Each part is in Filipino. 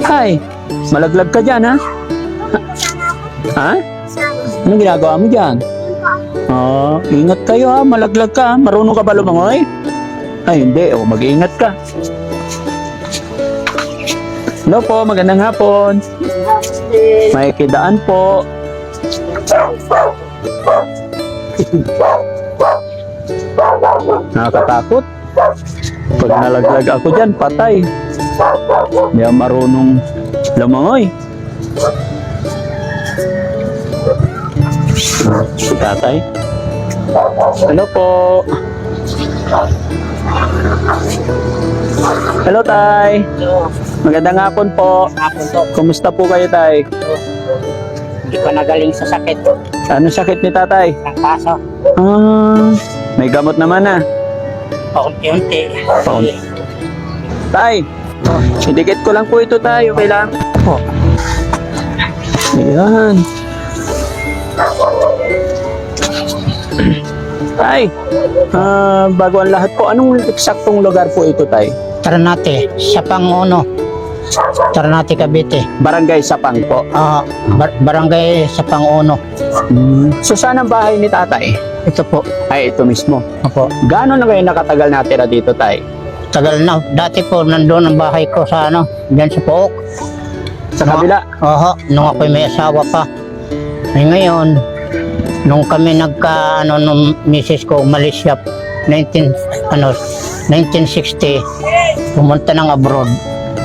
Hi, malaglag ka dyan, ha? Ha? Anong ginagawa mo dyan? Oh, ingat kayo, ha? Malaglag ka, ha? Marunong ka ba lumangoy? Ay, hindi. O, mag-iingat ka. Hello po, magandang hapon. May kidaan po. Nakakatakot. Pag nalaglag ako dyan, patay. Hindi ako marunong lumangoy. Si tatay. Hello po. Hello, tay. Magandang hapon po. Kumusta po kayo, tay? Hindi pa nagaling sa sakit. Ano sakit ni tatay? Ang kaso, May gamot naman na. paunti-unti. Paunti. Tay, idikit ko lang po ito, tay. Okay lang? Po. Ayan. Tay, bago ang lahat po, anong eksaktong lugar po ito, tay? Taranate, sa Panguno. Taranate, Cavite. Barangay Sapang po. Barangay sa Panguno. So, saan ang bahay ni tatay? Ito po. Ay, ito mismo. Opo. Gaano na kayo nakatagal natira dito, tay? Tagal na. Dati po, nandun ang bahay ko sa dyan sa Pook. Sa kabila? Oho, nung ako'y may asawa pa. Ay ngayon, nung kami nung misis ko umalis siya, 1960, pumunta ng abroad.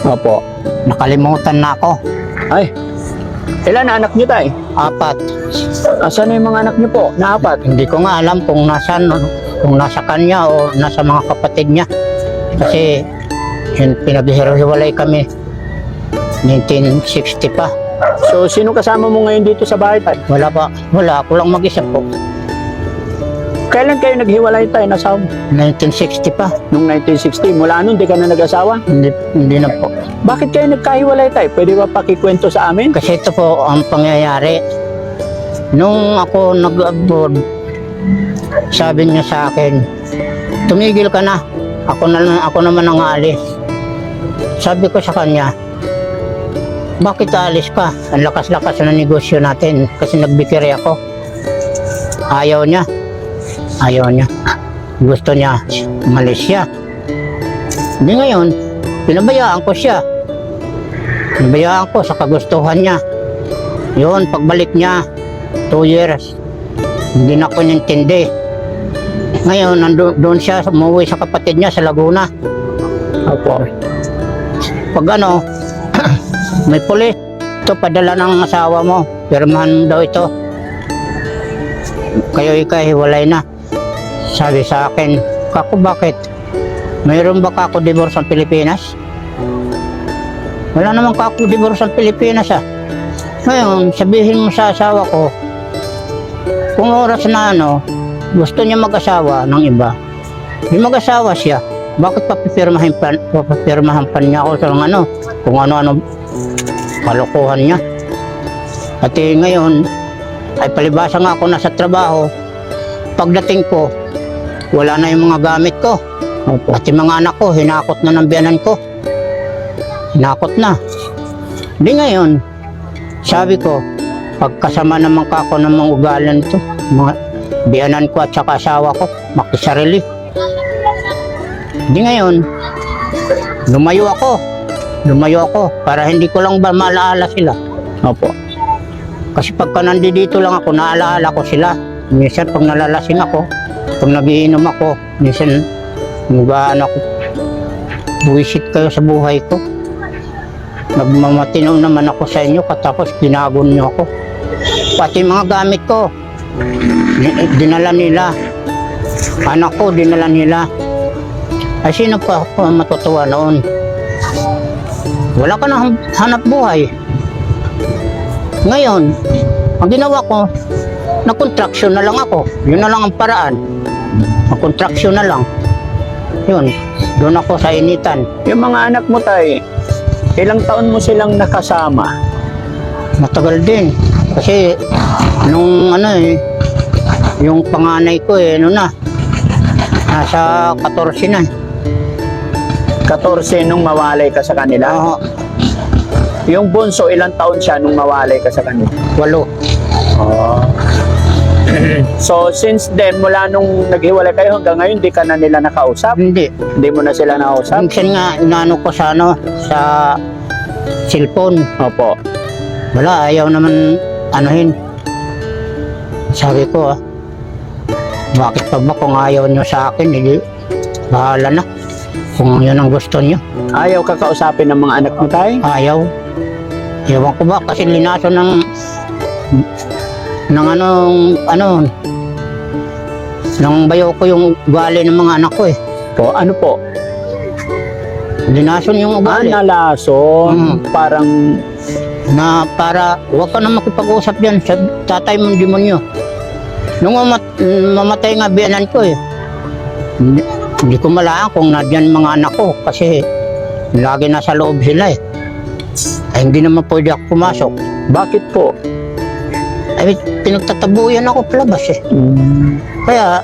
Opo. Nakalimutan na ako. Ay, ilan na anak niyo, tay? 4. Asan na yung mga anak niyo po? Na 4? Hindi ko nga alam kung nasa kanya o nasa mga kapatid niya. Kasi pinaghihiro-hiwalay kami 1960 pa. So, sino kasama mo ngayon dito sa bahay, tay? Wala pa. Wala. Ako lang mag-isa po. Kailan kayo naghiwalay, tay? Nasawa? 1960 pa. Nung 1960. Mula nun, di ka na nag-asawa? Hindi na po. Bakit kayo nagkahiwalay, tay? Pwede ba pakikwento sa amin? Kasi ito po ang pangyayari. Nung ako nag-abroad, sabi niya sa akin, tumigil ka na. Ako naman ang aalis. Sabi ko sa kanya, bakit aalis ka? Ang lakas-lakas na negosyo natin kasi nagbikiri ako. Ayaw niya. Gusto niya umalis siya. Hindi ngayon, pinabayaan ko siya. Pinabayaan ko sa kagustuhan niya. Yun, pagbalik niya, 2 years. Hindi na ako nintindi. Ngayon, doon siya, umuwi sa kapatid niya sa Laguna. Opo. Pag may pulis. Ito, padala ng asawa mo. Pirmahan daw ito. Kayo ikahiwalay na. Sabi sa akin, kako bakit? Mayroon ba kako divorce sa Pilipinas? Wala naman kako divorce sa Pilipinas Ngayon, sabihin mo sa asawa ko, kung oras na gusto niya mag-asawa ng iba, di mag-asawa siya. Bakit papipirmahan pa niya ako sa kung ano-ano kalokohan niya. At ngayon, ay palibasa nga ako nasa trabaho. Pagdating ko, wala na yung mga gamit ko. At yung mga anak ko, hinakot na ng biyanan ko. Hinakot na. Di ngayon, sabi ko, pagkasama naman ka ako ng mga ugalan ito, mga biyanan ko at saka asawa ko, makisarili. Di ngayon, lumayo ako para hindi ko lang ba maalaala sila. Opo. Kasi pagka nandito lang ako, naalaala ko sila. Minsan pag nalalasing ako, pag nagiinom ako, minsan mag-aan ako, buwisit kayo sa buhay ko. Nagmamatino naman ako sa inyo, katapos ginagon nyo ako. Pati mga gamit ko, dinala nila. Anak ko, dinala nila. Ay, sino pa ako matutuwa noon? Wala ka na hanap buhay. Ngayon, ang ginawa ko, nag-contraction na lang ako. Yun na lang ang paraan. Nag-contraction na lang. Yun, doon ako sa initan. Yung mga anak mo, tay, ilang taon mo silang nakasama? Matagal din. Kasi, nung yung panganay ko Nasa 14 na. 14 nung mawalay ka sa kanila. Oo, Yung bunso, ilang taon siya nung mawalay ka sa kanila? 8. Oh. So, since then, mula nung naghiwalay kayo hanggang ngayon, di ka na nila nakausap? Hindi. Hindi mo na sila nakausap? Minsan nga, inaano ko sa sa cellphone. Opo. Wala, ayaw naman anuhin. Sabi ko, bakit pa ba kung ayaw nyo sa akin, hindi, bahala na. Kung yun ang gusto nyo. Ayaw ka kausapin ng mga anak mo, tay? Ayaw. Ewan ko ba, kasi linaso ng ng bayo ko yung ugali ng mga anak ko eh. Po, ano po? Linason yung ugali. Nalason. Parang, Na para, huwag ka na makipag-usap dyan sa tatay mong demonyo. Nung mamatay nga biyanan ko eh. Hindi ko malaan kung nadyan mga anak ko kasi lagi nasa loob sila eh. Ay, hindi naman pwede ako pumasok. bakit po? Ay, pinagtatabuyan ako palabas eh. Kaya,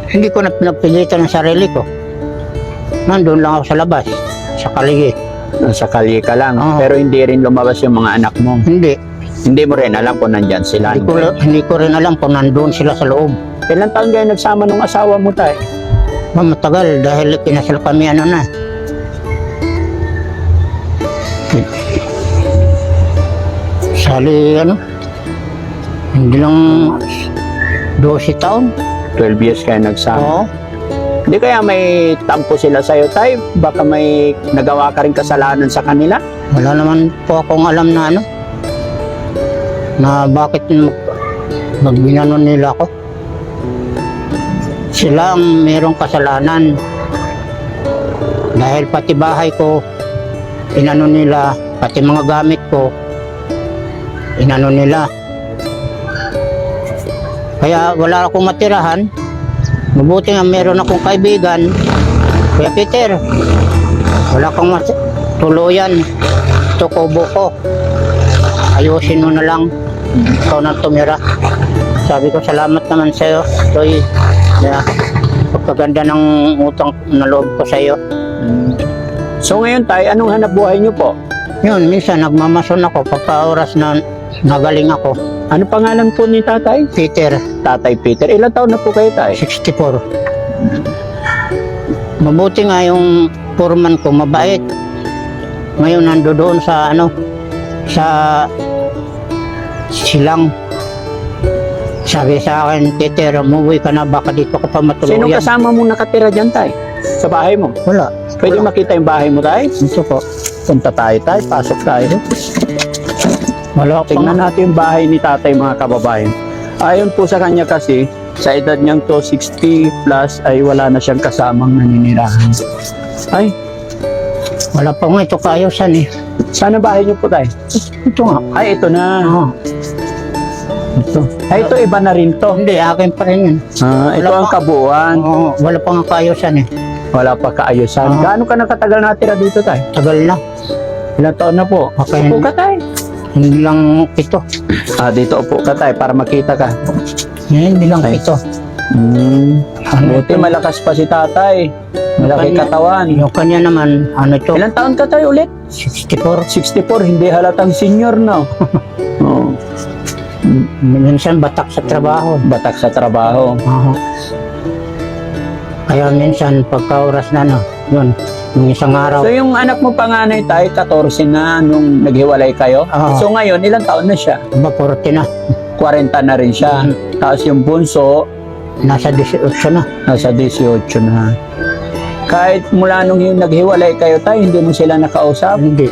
hindi ko na pinapilitan ang sarili ko. Nandun lang ako sa labas, sa kaligi. Nasa kalye ka lang, Oo. pero hindi rin lumabas yung mga anak mo. Hindi. Hindi mo rin alam kung nandyan sila. Hindi ko rin alam kung nandun sila sa loob. Ilang taon kayo nagsama ng asawa mo, tay? Matagal dahil kinasal kami na. Sali hindi lang 12 taon. 12 years kayo nagsama. Oo. Hindi kaya may tampo sila sa'yo, tay? Baka may nagawa ka rin kasalanan sa kanila? Wala naman po akong alam na na bakit magbinanon nila ako. Sila ang mayroong kasalanan. Dahil pati bahay ko, inano nila, pati mga gamit ko, inano nila. Kaya wala akong matirahan. Mabuti nga meron akong kaibigan, Kuya Peter. Wala kang tuluyan. Ito kubo ko. Ayusin mo na lang. Ikaw na tumira. Sabi ko, salamat naman sa'yo. Toy, pagkaganda ng utang na loob ko sa'yo. So ngayon, tay, anong hanap buhay niyo po? Yun, minsan nagmamason ako pagka oras na nagaling ako. Ano pangalan po ni tatay? Peter, Tatay Peter. Ilang taon na po kayo, tay? 64. Mabuti nga yung foreman ko, mabait. Ngayon nando doon sa sa silang. Sabi sa akin, Peter, umuwi ka na, baka dito ka pa Sino matuluyan. kasama mo nakatira dyan, tay? Sa bahay mo? Wala. Pwede makita yung bahay mo, tay? Ito po. Punta tayo, tay. Pasok tayo. Wala ko Tingnan natin yung bahay ni tatay, mga kababayan. Ayon po sa kanya kasi, sa edad niyang to 60 plus ay wala na siyang kasamang naninirahan. Ay, Wala pa nga ito kaayusan eh. sana bahay niyo po, tay? Ito nga. Ay, ito na. Oo. Ito. Ay, ito iba na rin to. Hindi, akin pa rin yun. Ito Wala ang pa. kabuuan. Oo, wala pa nga kaayusan eh. Wala pa kaayusan. Oo. Gaano ka nakatagal natira dito, tay? Tagal na. Ilang taon na po? Okay. Upo ka, tay. Hindi lang 7. Dito upo ka, tay, para makita ka. Hindi lang Ay. 7. Buti malakas pa si tatay. Malaki Kanya. katawan. Yung kanya naman, ito, Ilang taon ka, tay, ulit? 64. 64, hindi halatang senior, no? Oo. Minsan batak sa trabaho. Batak sa trabaho. Oo. Kaya minsan pagka oras na yun, yung isang araw. So yung anak mo panganay, tay, 14 na nung naghiwalay kayo. Oo. So ngayon, ilang taon na siya? 40 na. 40 na rin siya. Tapos yung bunso, Nasa 18 na. nasa 18 na. Kahit mula nung yung naghiwalay kayo, tay, hindi mo sila nakausap. Hindi.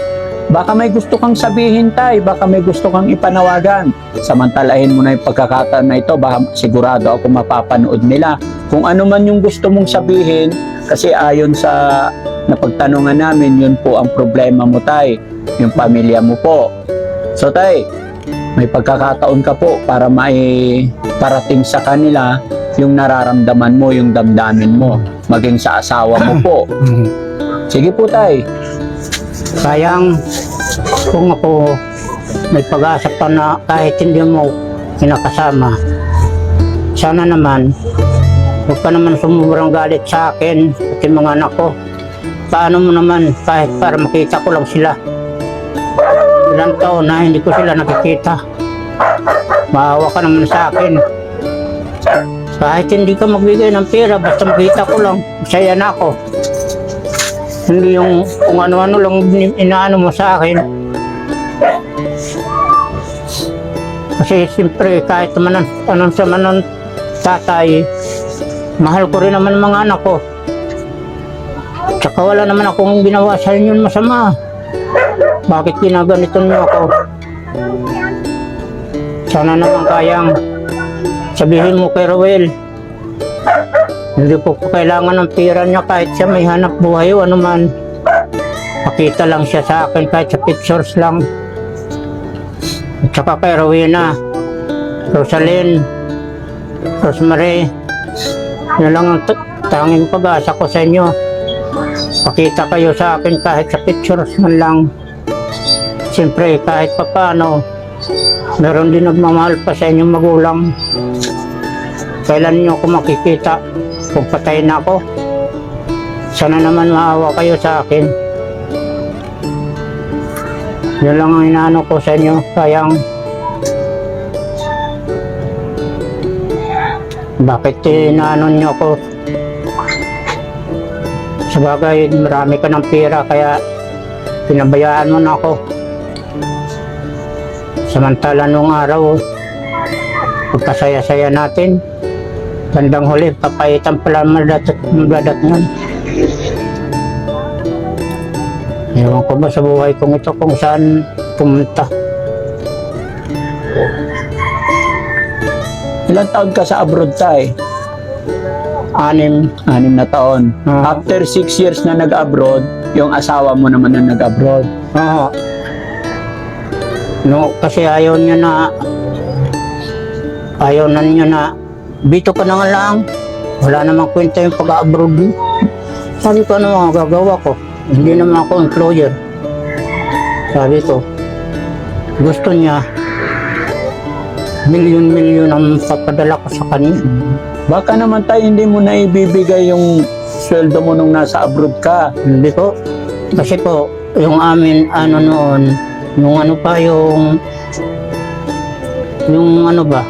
Baka may gusto kang sabihin, tay. Baka may gusto kang ipanawagan. Samantalahin mo na yung pagkakataon na ito. Baka sigurado ako mapapanood nila. Kung ano man yung gusto mong sabihin, kasi ayon sa napagtanungan namin, yun po ang problema mo, tay. Yung pamilya mo po. So, tay, may pagkakataon ka po para parating sa kanila yung nararamdaman mo, yung damdamin mo. Maging sa asawa mo po. Sige po, tay. Sayang kung ako may pag-asa pa na kahit hindi mo kinakasama, sana naman Huwag ka naman sumubrang galit sa akin at yung mga anak ko. Paano mo naman kahit para makita ko lang sila. Ilang taon na hindi ko sila nakikita. Maawa ka naman sa akin. Kahit hindi ka magbigay ng pera, basta makita ko lang, masaya na ako. Hindi yung kung ano-ano lang inaano mo sa akin. Kasi siyempre kahit naman anong sama ng tatay, mahal ko rin naman ang mga anak ko. Tsaka wala naman akong ginawa sa inyo masama. Bakit ginaganito niyo ako? Sana naman kayang sabihin mo kay Roel. Hindi po kailangan ng pera niya kahit siya may hanap buhay o ano man. Pakita lang siya sa akin kahit sa pictures lang. At saka kay Rowena, Rosalyn, Rosemary, yun lang ang tanging pag-asa ko sa inyo. Pakita kayo sa akin kahit sa pictures man lang. Siyempre kahit pa paano, meron din nagmamahal pa sa inyong magulang. Kailan niyo ako makikita kung patay na ako? Sana naman maawa kayo sa akin. Yun lang ang inaano ko sa inyo. Sayang. Bakit inaano niyo ako? Sabagay, marami ka ng pera kaya pinabayaan mo na ako. Samantala nung araw, pagkasaya-saya natin, bandang huli, papaitan pala madadatnan. Ewan ko ba sa buhay kong ito kung saan pumunta. Ilang taon ka sa abroad, tay? 6. 6 na taon. Ah. After 6 years na nag-abroad, yung asawa mo naman na nag-abroad. Oo. No, kasi ayaw niya na bito ka na nga lang. Wala namang kwenta yung pag-abroad mo. Sabi ko, ano mga gagawa ko? Hindi naman ako employer. Sabi ko, gusto niya milyon-milyon ang papadala ko sa kanya. Baka naman tayo hindi mo na ibibigay yung sweldo mo nung nasa abroad ka. Hindi ko. Kasi po, yung amin, ano noon, yung ano pa, yung ano ba,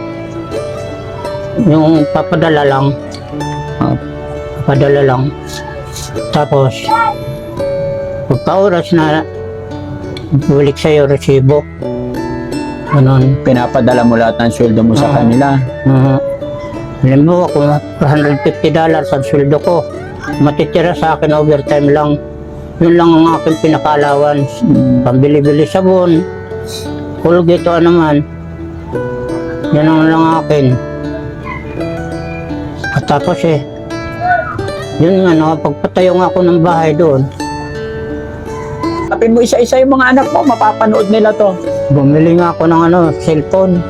yung papadala lang. Papadala lang. Tapos, pagka-oras na balik sa'yo resibo. Ganon. Pinapadala mo lahat ng sweldo mo sa kanila. Halimbawa, kung $150 ang sweldo ko, matitira sa akin overtime lang. Yun lang ang aking pinaka-allowance. Pambili-bili sabon, Colgate o ano man. Yan ang lang akin. At tapos yun nga, nakapagpatayo nga ako ng bahay doon. Tapin mo isa-isa yung mga anak mo, mapapanood nila to. Bumili nga ako ng cellphone.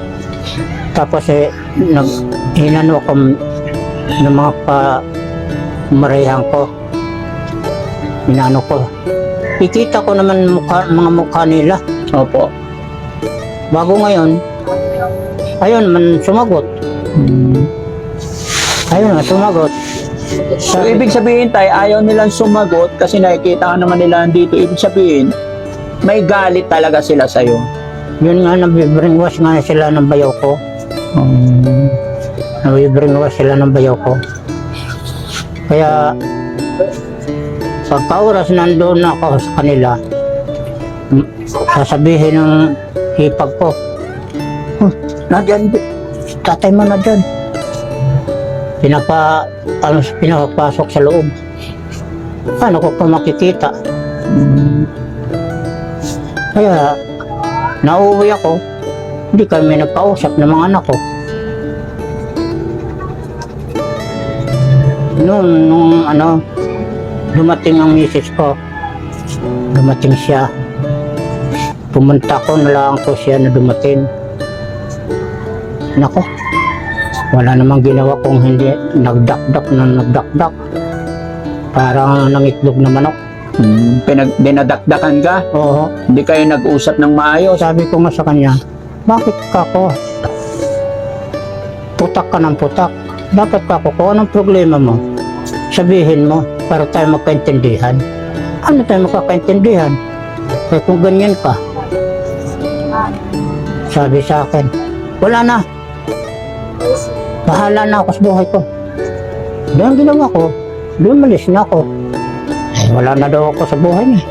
Tapos hinano ako ng mga marihan ko. Hinano ko. Ikita ko naman mga mukha nila. Opo. Bago ngayon, ayun man sumagot. Ayun na sumagot. So, ibig sabihin tayo, ayaw nilang sumagot kasi nakikita ka naman nila dito. Ibig sabihin, may galit talaga sila sa'yo. Yun nga, nabibringwas nga sila ng bayaw ko. Nabibringwas sila ng bayaw ko. Kaya, pagka oras nandoon ako sa kanila, sasabihin ng hipag ko, nadyan, tatay mo na dyan. Pinapapasok sa loob. Paano ko pa makikita? Kaya, nauwi ako, hindi kami nagkausap ng mga anak ko. Nung dumating ang misis ko, dumating siya. Pumunta ko, nalaan ko siya na dumating. Nako, wala namang ginawa kung hindi nagdakdak. Parang nangitlog na manok. Dinadakdakan ka? Oo. Hindi kayo nag-usap ng maayos? Sabi ko nga sa kanya, bakit ka ko? Putak ka ng putak. dapat ka kung anong problema mo, sabihin mo para tayo magkaintindihan. Ano tayo magkakaintindihan? Kaya kung ganyan ka, sabi sa akin, wala na. Bahala na ako sa buhay ko. Doon ginawa ko, doon malis na ako. Eh, wala na daw ako sa buhay niya.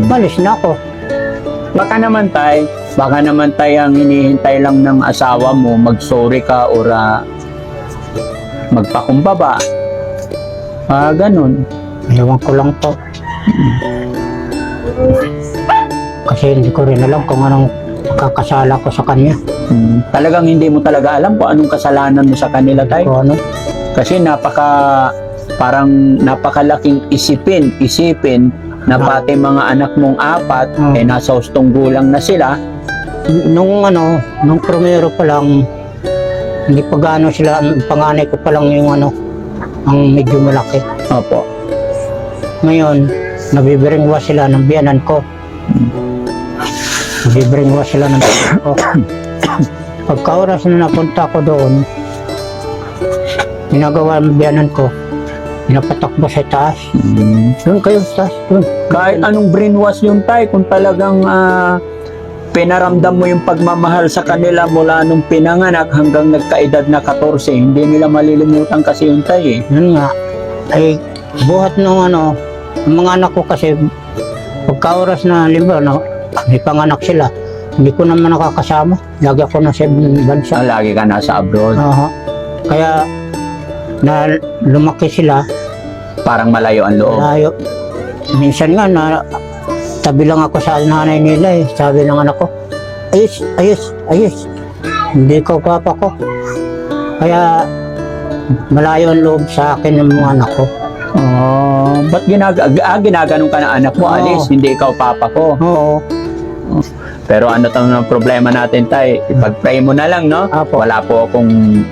Malis na ako. Baka naman tay ang hinihintay lang ng asawa mo, mag-sorry ka or magpakumbaba. Ganun. Ewan ko lang po. Kasi hindi ko rin alam kung anong kakasala ko sa kanya. Talagang hindi mo talaga alam kung anong kasalanan mo sa kanila, tay. Kung ano. Kasi parang napakalaking isipin na pati mga anak mong 4 nasa hustong gulang na sila. Nung primero pa lang, hindi pa gaano sila, ang panganay ko pa lang yung ang medyo malaki. Opo. Ngayon, nabibiringwa sila ng biyanan ko. Nabibiringwa sila ng biyanan ko. Pagka oras na napunta ko doon, ginagawa ng biyanan ko, pinapatakbo sa taas. Doon kayo sa taas, doon. Kahit anong brainwash yung tay, kung talagang pinaramdam mo yung pagmamahal sa kanila mula nung pinanganak hanggang nagkaedad na 14, hindi nila malilimutan kasi yung tay eh. Yun nga, ay buhat ng ang mga anak ko kasi pagka oras na may panganak sila, hindi ko naman nakakasama. Lagi ako nasa bansa. Lagi ka nasa abroad. Kaya na lumaki sila, Parang malayo ang loob. layo. Minsan nga na tabi lang ako sa nanay nila eh. Sabi ng anak ko, ayos. Hindi ko papa ko. Kaya malayo ang loob sa akin ng mga anak ko. Ba't ginaganon ka ng anak mo, Oo. Alice? Hindi ikaw papa ko. Oo. Pero ano tong problema natin, tay? Ipag-pray mo na lang, no? Apo. Wala po akong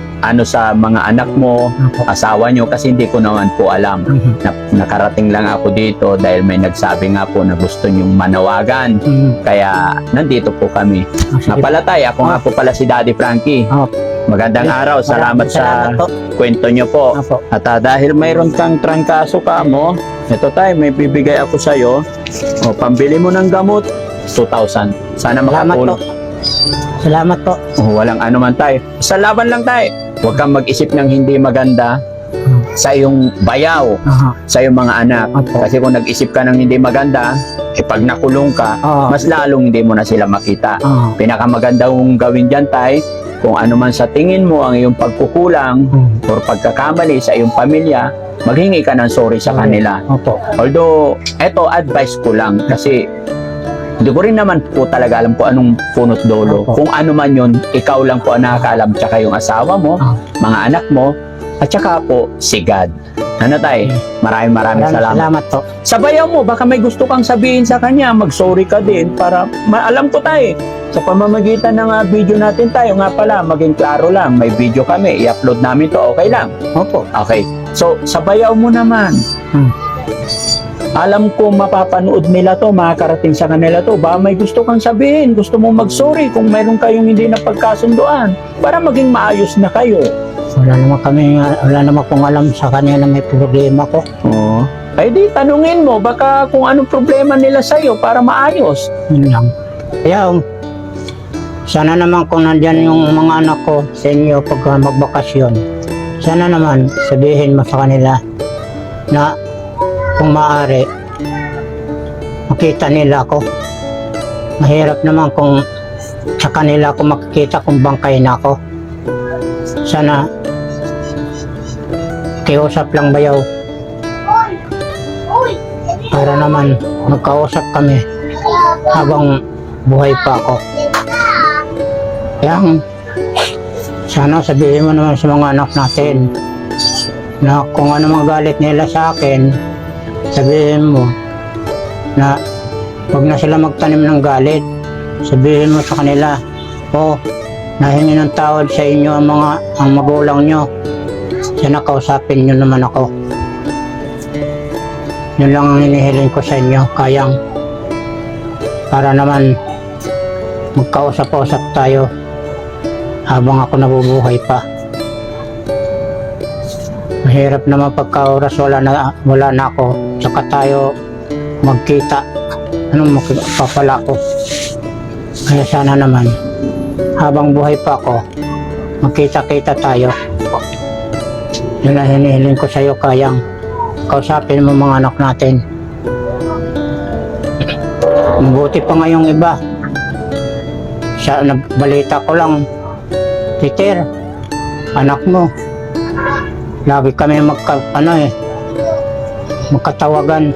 sa mga anak mo, Apo. asawa nyo, kasi hindi ko naman po alam. Nakarating lang ako dito dahil may nagsabi nga po na gusto nyong manawagan. Kaya nandito po kami. Nga pala, tay, ako nga po pala si Daddy Frankie. Apo. Magandang araw. Salamat sa po. kwento nyo po. Apo. At dahil mayroon kang trangkaso ka mo, ito tay, may bibigay ako sa'yo. Pambili mo ng gamot, 2,000. Sana Salamat po. makatulong. Salamat po. Walang ano man tay. Sa laban lang tay. Huwag kang mag-isip ng hindi maganda sa iyong bayaw, sa iyong mga anak. Apo. Kasi kung nag-isip ka ng hindi maganda, pag nakulong ka, Oo. mas lalong hindi mo na sila makita. Oo. Pinakamaganda mong gawin dyan tay, kung ano man sa tingin mo ang iyong pagkukulang or pagkakamali sa iyong pamilya, maghingi ka ng sorry sa kanila. Opo. Although, eto advice ko lang kasi hindi ko rin naman po talaga alam kung anong punot dulo. Opo. Kung ano man yun, ikaw lang po ang nakakaalam, tsaka yung asawa mo, mga anak mo, at tsaka po si God. Ano tay? Maraming salamat. Salamat po. Sa bayaw mo, baka may gusto kang sabihin sa kanya, mag-sorry ka din para alam ko tayo. Sa pamamagitan ng video natin tayo, nga pala, maging klaro lang, may video kami, i-upload namin to, okay lang? Opo. Okay. So, sa bayaw mo naman, alam ko mapapanood nila to, makakarating sa kanila to, ba may gusto kang sabihin, gusto mo mag-sorry kung mayroon kayong hindi na pagkasunduan para maging maayos na kayo. Wala naman kung alam sa kanya na may problema ko. Oo. Ay di, tanungin mo, baka kung anong problema nila sa'yo para maayos. Yun lang. Kaya, sana naman kung nandyan yung mga anak ko sa inyo pag magbakasyon, sana naman sabihin mo sa kanila na kung maaari, makita nila ako. Mahirap naman kung sa kanila ako makikita kung bangkay na ako. Sana, kiusap lang bayaw. Para naman magkausap kami habang buhay pa ako. Kaya, sana sabihin mo naman sa mga anak natin na kung ano mga galit nila sa akin, sabihin mo na huwag na sila magtanim ng galit. Sabihin mo sa kanila, nahingi ng tawad sa inyo ang magulang nyo. Sana kausapin nyo naman ako. Yun lang ang hinihiling ko sa inyo, kayang para naman magkausap-usap tayo habang ako nabubuhay pa. Mahirap naman pagka oras wala na ako. Saka tayo magkita. Anong magpapala ko? Kaya sana naman, habang buhay pa ako, magkita-kita tayo. Yun ang hinihiling ko sa'yo, Kayang. Kausapin mo mga anak natin. Mabuti pa ngayong iba. Nagbalita ko lang, Peter, anak mo, lagi kami magkatawagan.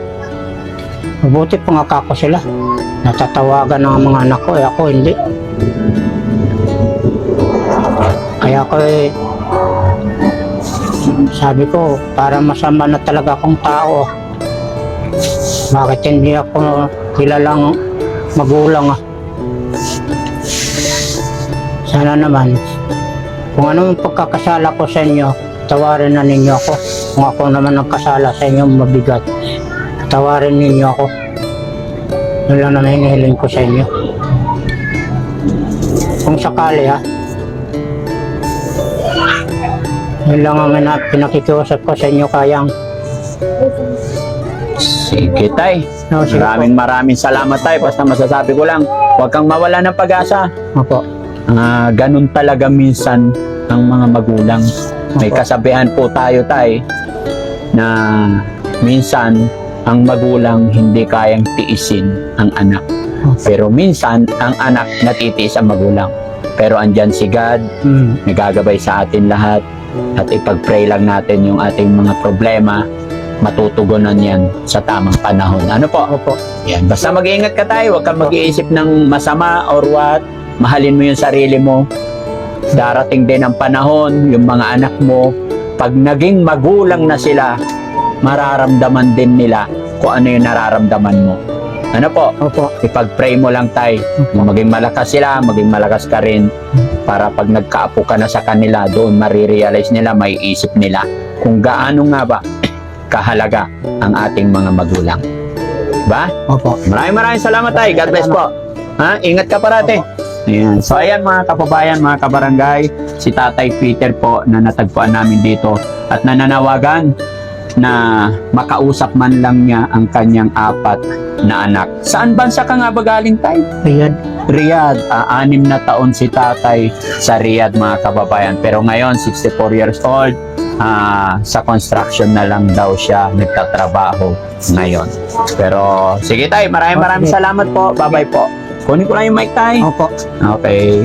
Mabuti pa nga kako sila. Natatawagan ng mga anak ko, ako hindi. Kaya ako sabi ko, parang masama na talaga akong tao. Bakit hindi ako kilalang magulang? Sana naman, kung anong pagkakasala ko sa inyo, tawarin na ninyo ako. Kung ako naman ang kasala sa inyo mabigat, tawarin ninyo ako. Yun lang naman hinihiling ko sa inyo. Kung sakali yun lang ang pinakikiusap ko sa inyo, Kayang. Sige, tay. No, sige Maraming salamat, tay. Basta masasabi ko lang, huwag kang mawala ng pag-asa. Opo. Ganun talaga minsan ang mga magulang. May kasabihan po tayo, tay, na minsan ang magulang hindi kayang tiisin ang anak. Pero minsan ang anak natitiis ang magulang. Pero andyan si God, nagagabay sa atin lahat, at ipag-pray lang natin yung ating mga problema, matutugunan yan sa tamang panahon. Ano po? Opo. Yan. Basta mag-iingat ka tayo, huwag kang mag-iisip ng masama or what. Mahalin mo yung sarili mo. Darating din ang panahon, yung mga anak mo, pag naging magulang na sila, mararamdaman din nila kung ano yung nararamdaman mo. Ano po? Opo. Ipag-pray mo lang tayo. Maging malakas sila, maging malakas ka rin. Para pag nagkaapo ka na sa kanila, doon marirealize nila, may isip nila kung gaano nga ba kahalaga ang ating mga magulang. Ba? Opo. Maraming salamat tayo. God bless po. Ingat ka parate. Ayan. So ayan mga kababayan, mga kabarangay, si Tatay Peter po na natagpuan namin dito at nananawagan na makausap man lang niya ang kanyang 4 na anak. Saan bansa ka nga ba galing, tay? Riyadh. 6 na taon si tatay sa Riyadh, mga kababayan. Pero ngayon, 64 years old, sa construction na lang daw siya nagtatrabaho ngayon. Pero sige tay, maraming salamat po. Bye-bye po. Kunin ko lang yung mic, tay. Opo. Okay.